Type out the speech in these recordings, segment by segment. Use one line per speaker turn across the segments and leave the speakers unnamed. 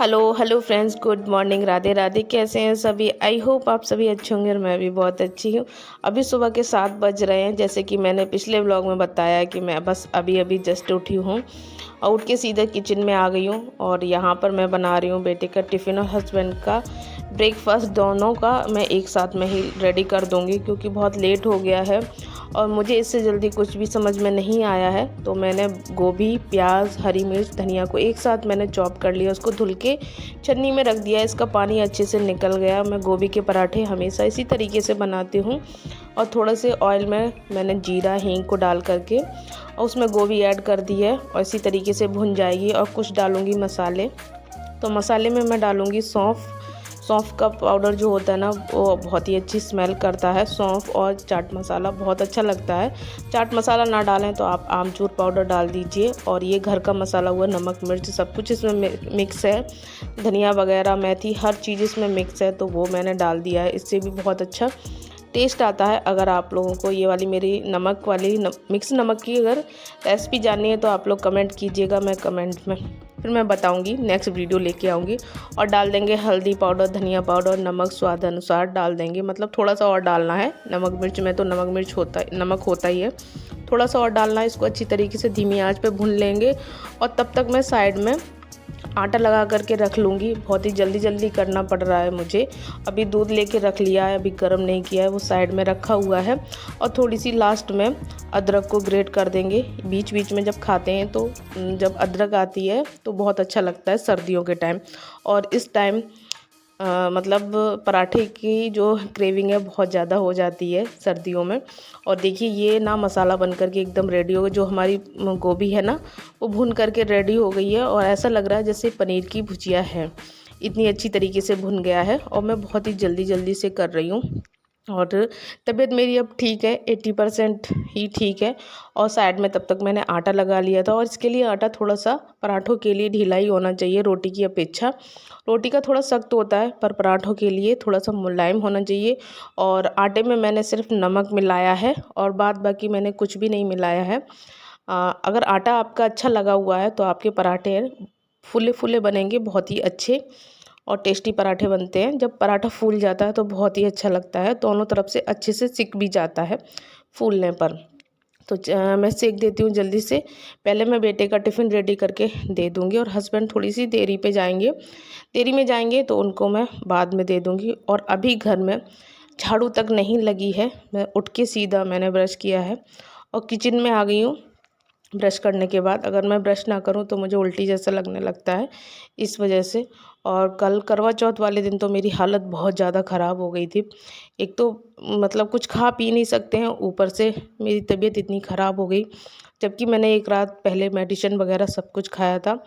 Hello hello friends, good morning, Radhe Radhe. कैसे हैं सभी? आई होप आप सभी अच्छे होंगे और मैं भी बहुत अच्छी हूँ। अभी सुबह के 7 बज रहे हैं। जैसे कि मैंने पिछले व्लॉग में बताया कि मैं बस अभी अभी जस्ट उठी हूँ और उठ के सीधा किचन में आ गई हूँ। और यहाँ पर मैं बना रही हूँ बेटे का टिफ़िन और हस्बैंड का ब्रेकफास्ट। दोनों का मैं एक साथ में ही रेडी कर दूँगी क्योंकि बहुत लेट हो गया है और मुझे इससे जल्दी कुछ भी समझ में नहीं आया है। तो मैंने गोभी, प्याज, हरी मिर्च, धनिया को एक साथ मैंने चॉप कर लिया, उसको धुल के छन्नी में रख दिया। इसका पानी अच्छे से निकल गया। मैं गोभी के पराठे हमेशा इसी तरीके से बनाती हूँ और थोड़ा से ऑयल में मैंने जीरा हींग को डाल करके और उसमें गोभी ऐड कर दी है और इसी तरीके से भुन जाएगी। और कुछ डालूँगी मसाले। तो मसाले में मैं डालूँगी सौंफ। सौंफ का पाउडर जो होता है ना, वो बहुत ही अच्छी स्मेल करता है। सौंफ और चाट मसाला बहुत अच्छा लगता है। चाट मसाला ना डालें तो आप आमचूर पाउडर डाल दीजिए। और ये घर का मसाला हुआ, नमक मिर्च सब कुछ इसमें मिक्स है। धनिया वगैरह, मेथी, हर चीज़ इसमें मिक्स है, तो वो मैंने डाल दिया है। इससे भी बहुत अच्छा टेस्ट आता है। अगर आप लोगों को ये वाली मेरी नमक वाली मिक्स नमक की अगर रेसिपी जाननी है तो आप लोग कमेंट कीजिएगा, मैं कमेंट में फिर मैं बताऊंगी, नेक्स्ट वीडियो लेके आऊँगी। और डाल देंगे हल्दी पाउडर, धनिया पाउडर, नमक स्वाद अनुसार डाल देंगे। मतलब थोड़ा सा और डालना है। नमक मिर्च में तो नमक मिर्च होता है, नमक होता ही है, थोड़ा सा और डालना है। इसको अच्छी तरीके से धीमी आंच पे भून लेंगे और तब तक मैं साइड में आटा लगा करके रख लूँगी। बहुत ही जल्दी जल्दी करना पड़ रहा है मुझे। अभी दूध लेके रख लिया है, अभी गर्म नहीं किया है, वो साइड में रखा हुआ है। और थोड़ी सी लास्ट में अदरक को ग्रेट कर देंगे। बीच बीच में जब खाते हैं तो जब अदरक आती है तो बहुत अच्छा लगता है सर्दियों के टाइम। और इस टाइम मतलब पराठे की जो क्रेविंग है बहुत ज़्यादा हो जाती है सर्दियों में। और देखिए ये ना मसाला बन करके एकदम रेडी हो गया। जो हमारी गोभी है ना, वो भून करके रेडी हो गई है और ऐसा लग रहा है जैसे पनीर की भुजिया है। इतनी अच्छी तरीके से भुन गया है और मैं बहुत ही जल्दी जल्दी से कर रही हूँ। और तबीयत मेरी अब ठीक है, 80% ही ठीक है। और साइड में तब तक मैंने आटा लगा लिया था। और इसके लिए आटा थोड़ा सा पराठों के लिए ढीला ही होना चाहिए रोटी की अपेक्षा। रोटी का थोड़ा सख्त होता है पर पराठों के लिए थोड़ा सा मुलायम होना चाहिए। और आटे में मैंने सिर्फ नमक मिलाया है और बाद बाकी मैंने कुछ भी नहीं मिलाया है। अगर आटा आपका अच्छा लगा हुआ है तो आपके पराठे फूले फूले बनेंगे, बहुत ही अच्छे और टेस्टी पराठे बनते हैं। जब पराठा फूल जाता है तो बहुत ही अच्छा लगता है, दोनों तरफ से अच्छे से सिक भी जाता है फूलने पर। तो मैं सेक देती हूँ जल्दी से। पहले मैं बेटे का टिफ़िन रेडी करके दे दूँगी और हस्बैंड थोड़ी सी देरी पे जाएंगे, देरी में जाएंगे तो उनको मैं बाद में दे दूँगी। और अभी घर में झाड़ू तक नहीं लगी है। मैं उठ के सीधा मैंने ब्रश किया है और किचन में आ गई हूँ। ब्रश करने के बाद अगर मैं ब्रश ना करूं तो मुझे उल्टी जैसा लगने लगता है, इस वजह से। और कल करवा चौथ वाले दिन तो मेरी हालत बहुत ज़्यादा ख़राब हो गई थी। एक तो मतलब कुछ खा पी नहीं सकते हैं, ऊपर से मेरी तबीयत इतनी ख़राब हो गई। जबकि मैंने एक रात पहले मेडिसिन वगैरह सब कुछ खाया था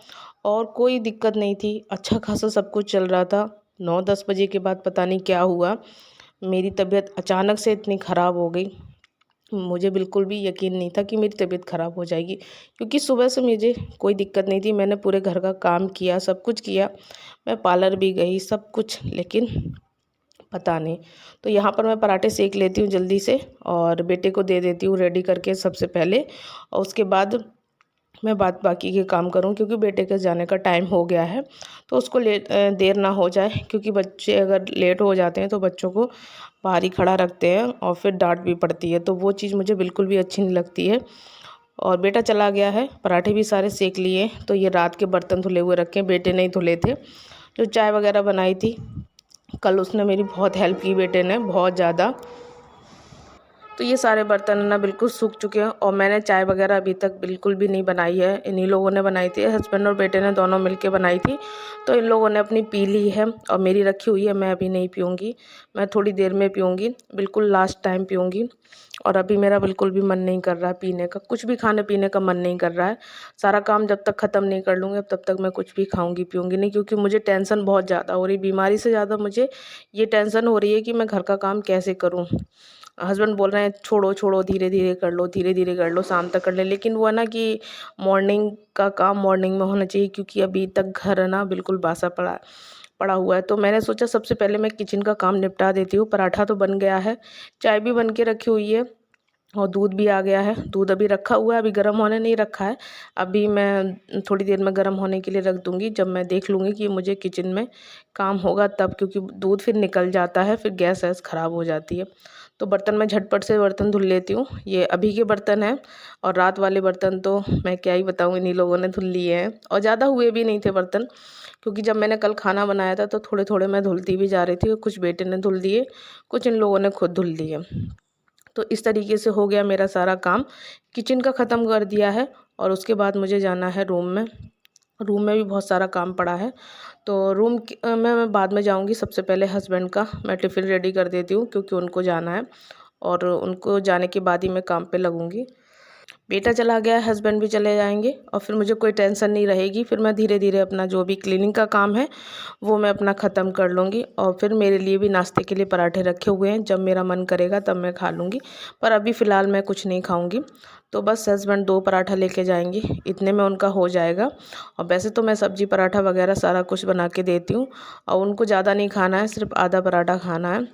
और कोई दिक्कत नहीं थी, अच्छा खासा सब कुछ चल रहा था। 9-10 बजे के बाद पता नहीं क्या हुआ, मेरी तबीयत अचानक से इतनी ख़राब हो गई। मुझे बिल्कुल भी यकीन नहीं था कि मेरी तबीयत ख़राब हो जाएगी, क्योंकि सुबह से मुझे कोई दिक्कत नहीं थी। मैंने पूरे घर का काम किया, सब कुछ किया, मैं पार्लर भी गई, सब कुछ, लेकिन पता नहीं। तो यहाँ पर मैं पराठे सेक लेती हूँ जल्दी से और बेटे को दे देती हूँ रेडी करके सबसे पहले। और उसके बाद मैं बाकी के काम करूँ क्योंकि बेटे के जाने का टाइम हो गया है। तो उसको देर ना हो जाए, क्योंकि बच्चे अगर लेट हो जाते हैं तो बच्चों को बाहर ही खड़ा रखते हैं और फिर डांट भी पड़ती है, तो वो चीज़ मुझे बिल्कुल भी अच्छी नहीं लगती है। और बेटा चला गया है, पराठे भी सारे सेक लिए। तो ये रात के बर्तन धुले हुए रखे हैं, बेटे नहीं धुले थे। जो चाय वगैरह बनाई थी कल, उसने मेरी बहुत हेल्प की, बेटे ने बहुत ज़्यादा। तो ये सारे बर्तन ना बिल्कुल सूख चुके हैं और मैंने चाय वगैरह अभी तक बिल्कुल भी नहीं बनाई है। इन्हीं लोगों ने बनाई थी, हस्बैंड और बेटे ने दोनों मिलके बनाई थी। तो इन लोगों ने अपनी पी ली है और मेरी रखी हुई है, मैं अभी नहीं पीऊँगी, मैं थोड़ी देर में पीऊँगी, बिल्कुल लास्ट टाइम पीऊँगी। और अभी मेरा बिल्कुल भी मन नहीं कर रहा है पीने का, कुछ भी खाने पीने का मन नहीं कर रहा है। सारा काम जब तक ख़त्म नहीं कर लूँगी तब तक मैं कुछ भी खाऊँगी पीऊँगी नहीं, क्योंकि मुझे टेंशन बहुत ज़्यादा हो रही। बीमारी से ज़्यादा मुझे ये टेंशन हो रही है कि मैं घर का काम कैसे करूँ। हस्बैंड बोल रहे हैं छोड़ो छोड़ो, धीरे धीरे कर लो, धीरे धीरे कर लो, शाम तक कर ले। लेकिन वो है ना कि मॉर्निंग का काम मॉर्निंग में होना चाहिए, क्योंकि अभी तक घर है ना बिल्कुल बासा पड़ा पड़ा हुआ है। तो मैंने सोचा सबसे पहले मैं किचन का काम निपटा देती हूँ। पराठा तो बन गया है, चाय भी बन के रखी हुई है और दूध भी आ गया है। दूध अभी रखा हुआ है, अभी गर्म होने नहीं रखा है। अभी मैं थोड़ी देर में गर्म होने के लिए रख दूँगी, जब मैं देख लूँगी कि मुझे किचन में काम होगा तब, क्योंकि दूध फिर निकल जाता है, फिर गैस वैस ख़राब हो जाती है। तो बर्तन मैं झटपट से बर्तन धुल लेती हूँ। ये अभी के बर्तन हैं, और रात वाले बर्तन तो मैं क्या ही बताऊँ, इन्हीं लोगों ने धुल लिए हैं, और ज़्यादा हुए भी नहीं थे बर्तन, क्योंकि जब मैंने कल खाना बनाया था तो थोड़े थोड़े मैं धुलती भी जा रही थी। कुछ बेटे ने धुल दिए, कुछ इन लोगों ने खुद धुल दिए। तो इस तरीके से हो गया मेरा सारा काम, किचन का ख़त्म कर दिया है। और उसके बाद मुझे जाना है रूम में। रूम में भी बहुत सारा काम पड़ा है, तो में मैं बाद में जाऊंगी। सबसे पहले हस्बैंड का मैं टिफ़िन रेडी कर देती हूँ, क्योंकि उनको जाना है, और उनको जाने के बाद ही मैं काम पे लगूंगी। बेटा चला गया है, हस्बैंड भी चले जाएंगे, और फिर मुझे कोई टेंशन नहीं रहेगी। फिर मैं धीरे धीरे अपना जो भी क्लीनिंग का काम है वो मैं अपना ख़त्म कर लूँगी। और फिर मेरे लिए भी नाश्ते के लिए पराठे रखे हुए हैं, जब मेरा मन करेगा तब मैं खा लूँगी, पर अभी फ़िलहाल मैं कुछ नहीं खाऊँगी। तो बस हस्बैंड 2 पराठा लेके जाएंगे, इतने में उनका हो जाएगा। और वैसे तो मैं सब्ज़ी पराठा वगैरह सारा कुछ बना के देती हूँ, और उनको ज़्यादा नहीं खाना है, सिर्फ आधा पराठा खाना है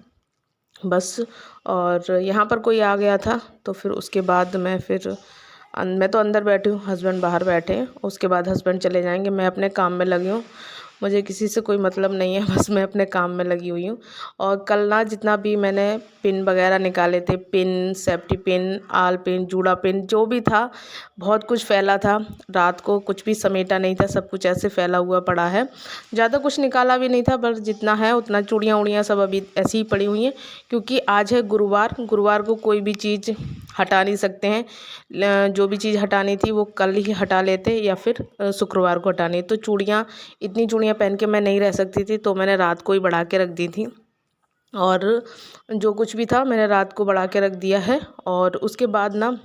बस। और यहाँ पर कोई आ गया था, तो फिर उसके बाद मैं तो अंदर बैठी हूँ, हस्बैंड बाहर बैठे हैं। उसके बाद हस्बैंड चले जाएंगे, मैं अपने काम में लगी हूँ। मुझे किसी से कोई मतलब नहीं है, बस मैं अपने काम में लगी हुई हूँ। और कल ना जितना भी मैंने पिन वगैरह निकाले थे, पिन, सेफ्टी पिन, आल पिन, जूड़ा पिन, जो भी था, बहुत कुछ फैला था। रात को कुछ भी समेटा नहीं था, सब कुछ ऐसे फैला हुआ पड़ा है। ज़्यादा कुछ निकाला भी नहीं था, बस जितना है उतना। चूड़ियाँ उड़ियाँ सब अभी ऐसी ही पड़ी हुई हैं, क्योंकि आज है गुरुवार। गुरुवार को कोई भी चीज़ हटा नहीं सकते हैं। जो भी चीज़ हटानी थी वो कल ही हटा लेते, या फिर शुक्रवार को हटानी। तो चूड़ियाँ, इतनी चूड़ियाँ पहन के मैं नहीं रह सकती थी, तो मैंने रात को ही बढ़ा के रख दी थी। और जो कुछ भी था मैंने रात को बढ़ा के रख दिया है। और उसके बाद ना,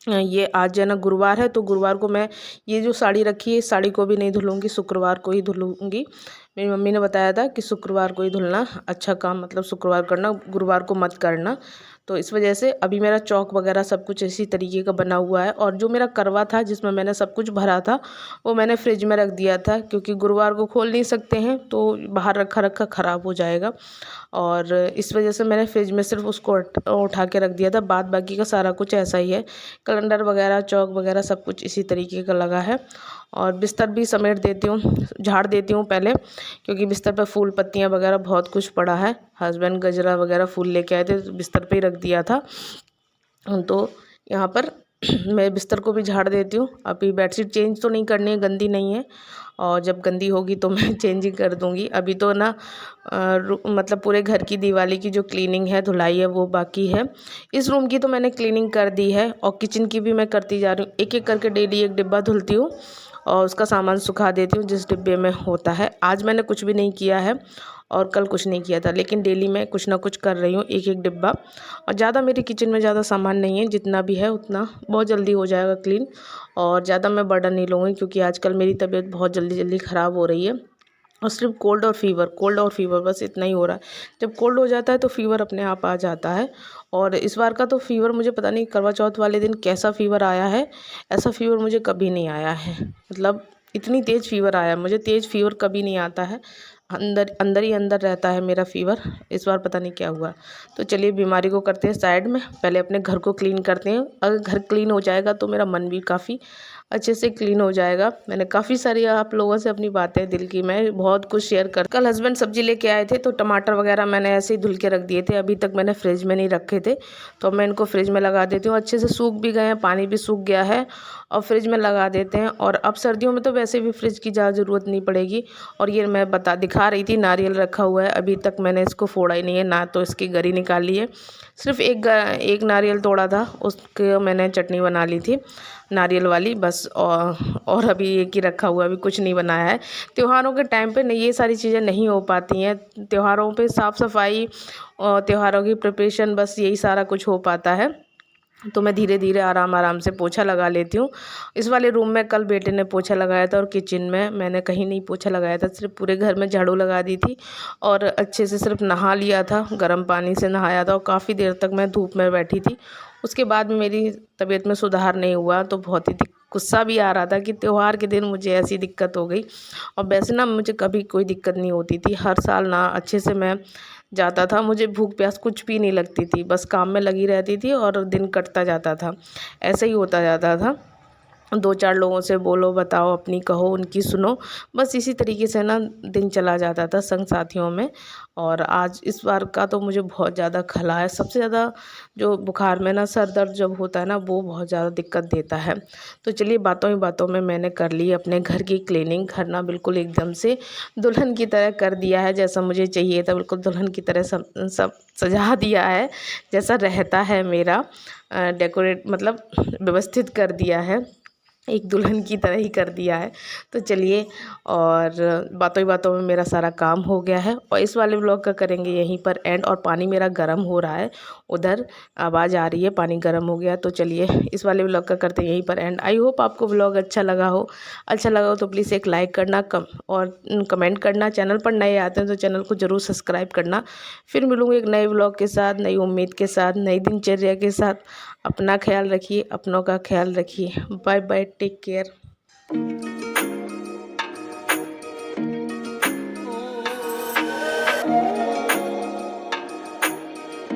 ये आज है ना गुरुवार है, तो गुरुवार को मैं ये जो साड़ी रखी है, इस साड़ी को भी नहीं धुलूँगी, शुक्रवार को ही धुलूँगी। मेरी मम्मी ने बताया था कि शुक्रवार को ही धुलना अच्छा काम, मतलब शुक्रवार करना, गुरुवार को मत करना। तो इस वजह से अभी मेरा चौक वगैरह सब कुछ इसी तरीके का बना हुआ है। और जो मेरा करवा था, जिसमें मैंने सब कुछ भरा था, वो मैंने फ्रिज में रख दिया था, क्योंकि गुरुवार को खोल नहीं सकते हैं, तो बाहर रखा रखा ख़राब हो जाएगा। और इस वजह से मैंने फ्रिज में सिर्फ उसको उठा के रख दिया था। बाद बाकी का सारा कुछ ऐसा ही है, कैलेंडर वगैरह, चौक वगैरह सब कुछ इसी तरीके का लगा है। और बिस्तर भी समेट देती हूँ, झाड़ देती हूँ पहले, क्योंकि बिस्तर पर फूल पत्तियाँ वगैरह बहुत कुछ पड़ा है। हस्बैंड गजरा वगैरह फूल लेके आए थे, तो बिस्तर पे ही रख दिया था। तो यहाँ पर मैं बिस्तर को भी झाड़ देती हूँ। अभी बेडशीट चेंज तो नहीं करनी है, गंदी नहीं है, और जब गंदी होगी तो मैं चेंज ही कर दूँगी। अभी तो ना मतलब पूरे घर की दिवाली की जो क्लीनिंग है, धुलाई है, वो बाकी है। इस रूम की तो मैंने क्लीनिंग कर दी है, और किचन की भी मैं करती जा रही हूँ। एक एक करके डेली एक डिब्बा धुलती हूँ, और उसका सामान सुखा देती हूँ जिस डिब्बे में होता है। आज मैंने कुछ भी नहीं किया है, और कल कुछ नहीं किया था, लेकिन डेली मैं कुछ ना कुछ कर रही हूँ, एक एक डिब्बा। और ज़्यादा मेरे किचन में ज़्यादा सामान नहीं है, जितना भी है उतना बहुत जल्दी हो जाएगा क्लीन। और ज़्यादा मैं बर्डन नहीं लूँगी, क्योंकि आजकल मेरी तबीयत बहुत जल्दी जल्दी ख़राब हो रही है। और सिर्फ कोल्ड और फीवर बस इतना ही हो रहा है। जब कोल्ड हो जाता है तो फीवर अपने आप आ जाता है। और इस बार का तो फीवर मुझे पता नहीं करवा चौथ वाले दिन कैसा फीवर आया है, ऐसा फीवर मुझे कभी नहीं आया है। मतलब इतनी तेज़ फीवर आया, मुझे तेज़ फीवर कभी नहीं आता है, अंदर अंदर ही अंदर रहता है मेरा फीवर। इस बार पता नहीं क्या हुआ। तो चलिए बीमारी को करते हैं साइड में, पहले अपने घर को क्लीन करते हैं। अगर घर क्लीन हो जाएगा तो मेरा मन भी काफ़ी अच्छे से क्लीन हो जाएगा। मैंने काफ़ी सारी आप लोगों से अपनी बातें दिल की मैं बहुत कुछ शेयर कर। कल हस्बैंड सब्जी लेके आए थे, तो टमाटर वगैरह मैंने ऐसे ही धुल के रख दिए थे, अभी तक मैंने फ्रिज में नहीं रखे थे, तो मैं इनको फ्रिज में लगा देती हूँ। अच्छे से सूख भी गए हैं, पानी भी सूख गया है, और फ्रिज में लगा देते हैं। और अब सर्दियों में तो वैसे भी फ्रिज की ज़्यादा ज़रूरत नहीं पड़ेगी। और ये मैं दिखा रही थी, नारियल रखा हुआ है, अभी तक मैंने इसको फोड़ा ही नहीं है, ना तो इसकी गरी निकाली है। सिर्फ एक नारियल तोड़ा था, उसके मैंने चटनी बना ली थी नारियल वाली बस। और अभी एक ही रखा हुआ है, अभी कुछ नहीं बनाया है। त्योहारों के टाइम पे ये सारी चीज़ें नहीं हो पाती हैं। त्योहारों पे साफ़ सफाई और त्योहारों की प्रिपरेशन, बस यही सारा कुछ हो पाता है। तो मैं धीरे धीरे आराम आराम से पोछा लगा लेती हूँ। इस वाले रूम में कल बेटे ने पोछा लगाया था, और किचन में मैंने कहीं नहीं पोछा लगाया था, सिर्फ पूरे घर में झाड़ू लगा दी थी। और अच्छे से सिर्फ नहा लिया था, गर्म पानी से नहाया था, और काफ़ी देर तक मैं धूप में बैठी थी। उसके बाद मेरी तबीयत में सुधार नहीं हुआ, तो बहुत ही गुस्सा भी आ रहा था कि त्यौहार के दिन मुझे ऐसी दिक्कत हो गई। और वैसे ना मुझे कभी कोई दिक्कत नहीं होती थी, हर साल ना अच्छे से मैं जाता था, मुझे भूख प्यास कुछ भी नहीं लगती थी, बस काम में लगी रहती थी और दिन कटता जाता था, ऐसे ही होता जाता था। 2-4 लोगों से बोलो, बताओ, अपनी कहो, उनकी सुनो, बस इसी तरीके से ना दिन चला जाता था संग साथियों में। और आज इस बार का तो मुझे बहुत ज़्यादा खला है, सबसे ज़्यादा जो बुखार में ना सर दर्द जब होता है ना वो बहुत ज़्यादा दिक्कत देता है। तो चलिए बातों ही बातों में मैंने कर ली अपने घर की क्लीनिंग, घर ना बिल्कुल एकदम से दुल्हन की तरह कर दिया है, जैसा मुझे चाहिए था बिल्कुल दुल्हन की तरह सब सब सजा दिया है, जैसा रहता है मेरा डेकोरेट मतलब व्यवस्थित कर दिया है, एक दुल्हन की तरह ही कर दिया है। तो चलिए, और बातों ही बातों में मेरा सारा काम हो गया है और इस वाले व्लॉग का करेंगे यहीं पर एंड। और पानी मेरा गर्म हो रहा है, उधर आवाज़ आ रही है, पानी गर्म हो गया। तो चलिए इस वाले व्लॉग का करते हैं यहीं पर एंड। आई होप आपको व्लॉग अच्छा लगा हो। अच्छा लगा हो तो प्लीज़ एक लाइक करना और कमेंट करना। चैनल पर नए आते हैं तो चैनल को ज़रूर सब्सक्राइब करना। फिर मिलूँगी एक नए व्लॉग के साथ, नई उम्मीद के साथ, नई दिनचर्या के साथ। अपना ख्याल रखिए, अपनों का ख्याल रखिए। Bye bye, take care.